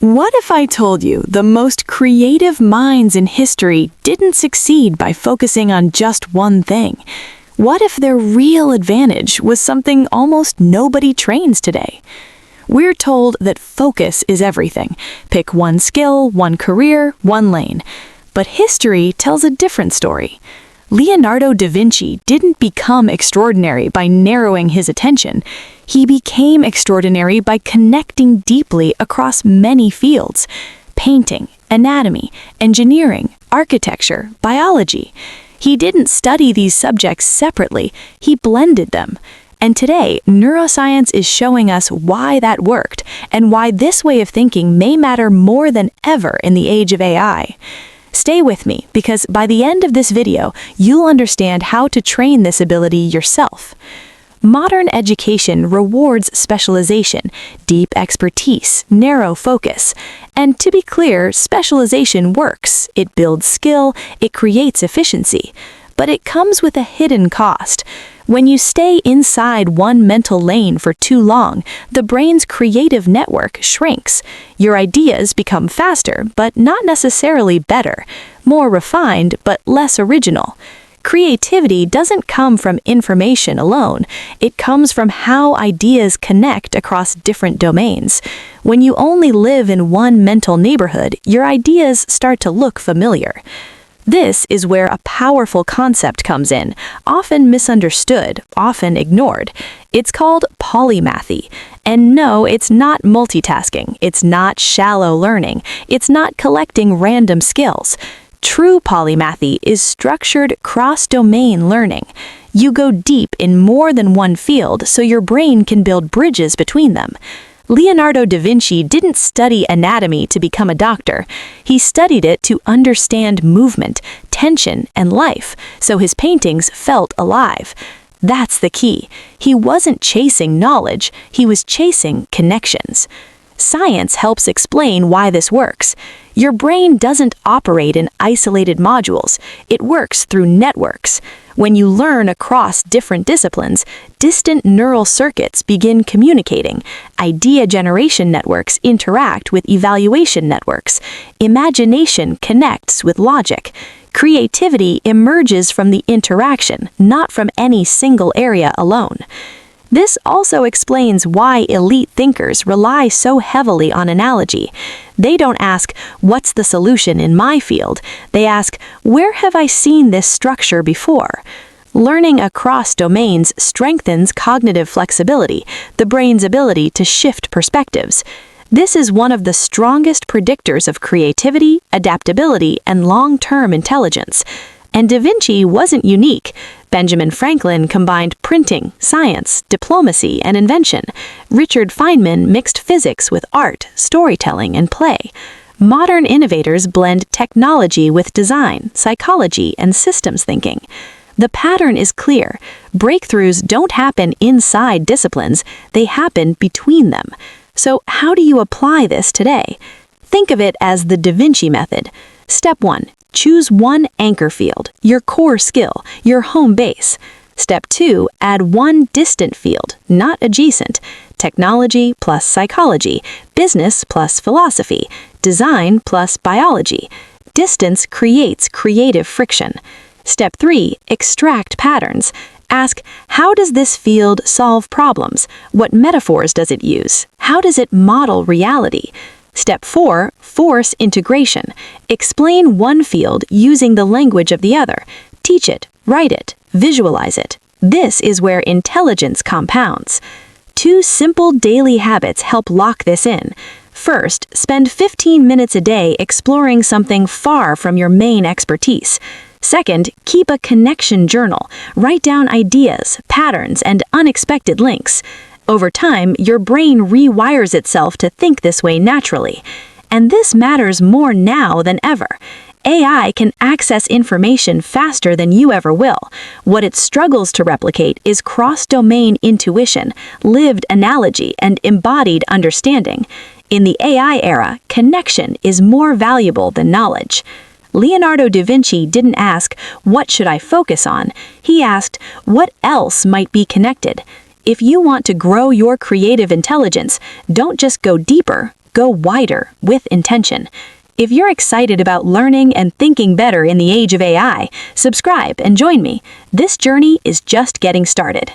What if I told you the most creative minds in history didn't succeed by focusing on just one thing? What if their real advantage was something almost nobody trains today? We're told that focus is everything. Pick one skill, one career, one lane. But history tells a different story. Leonardo da Vinci didn't become extraordinary by narrowing his attention. He became extraordinary by connecting deeply across many fields: painting, anatomy, engineering, architecture, biology. He didn't study these subjects separately, he blended them. And today, neuroscience is showing us why that worked, and why this way of thinking may matter more than ever in the age of AI. Stay with me, because by the end of this video, you'll understand how to train this ability yourself. Modern education rewards specialization, deep expertise, narrow focus. And to be clear, specialization works. It builds skill, it creates efficiency. But it comes with a hidden cost. When you stay inside one mental lane for too long, the brain's creative network shrinks. Your ideas become faster, but not necessarily better, more refined, but less original. Creativity doesn't come from information alone. It comes from how ideas connect across different domains. When you only live in one mental neighborhood, your ideas start to look familiar. This is where a powerful concept comes in, often misunderstood, often ignored. It's called polymathy. And no, it's not multitasking. It's not shallow learning. It's not collecting random skills. True polymathy is structured cross-domain learning. You go deep in more than one field so your brain can build bridges between them. Leonardo da Vinci didn't study anatomy to become a doctor. He studied it to understand movement, tension, and life, so his paintings felt alive. That's the key. He wasn't chasing knowledge, he was chasing connections. Science helps explain why this works. Your brain doesn't operate in isolated modules. It works through networks. When you learn across different disciplines, distant neural circuits begin communicating. Idea generation networks interact with evaluation networks. Imagination connects with logic. Creativity emerges from the interaction, not from any single area alone. This also explains why elite thinkers rely so heavily on analogy. They don't ask, "What's the solution in my field?" They ask, "Where have I seen this structure before?" Learning across domains strengthens cognitive flexibility, the brain's ability to shift perspectives. This is one of the strongest predictors of creativity, adaptability, and long-term intelligence. And Da Vinci wasn't unique. Benjamin Franklin combined printing, science, diplomacy, and invention. Richard Feynman mixed physics with art, storytelling, and play. Modern innovators blend technology with design, psychology, and systems thinking. The pattern is clear. Breakthroughs don't happen inside disciplines, they happen between them. So how do you apply this today? Think of it as the Da Vinci Method. Step 1. Choose one anchor field, your core skill, your home base. Step 2, add one distant field, not adjacent. Technology plus psychology, business plus philosophy, design plus biology. Distance creates creative friction. Step 3, extract patterns. Ask, how does this field solve problems? What metaphors does it use? How does it model reality? Step 4, force integration. Explain one field using the language of the other. Teach it, write it, visualize it. This is where intelligence compounds. 2 simple daily habits help lock this in. First, spend 15 minutes a day exploring something far from your main expertise. Second, keep a connection journal. Write down ideas, patterns, and unexpected links. Over time, your brain rewires itself to think this way naturally. And this matters more now than ever. AI can access information faster than you ever will. What it struggles to replicate is cross-domain intuition, lived analogy, and embodied understanding. In the AI era, connection is more valuable than knowledge. Leonardo da Vinci didn't ask, "What should I focus on?" He asked, "What else might be connected?" If you want to grow your creative intelligence, don't just go deeper, go wider with intention. If you're excited about learning and thinking better in the age of AI, subscribe and join me. This journey is just getting started.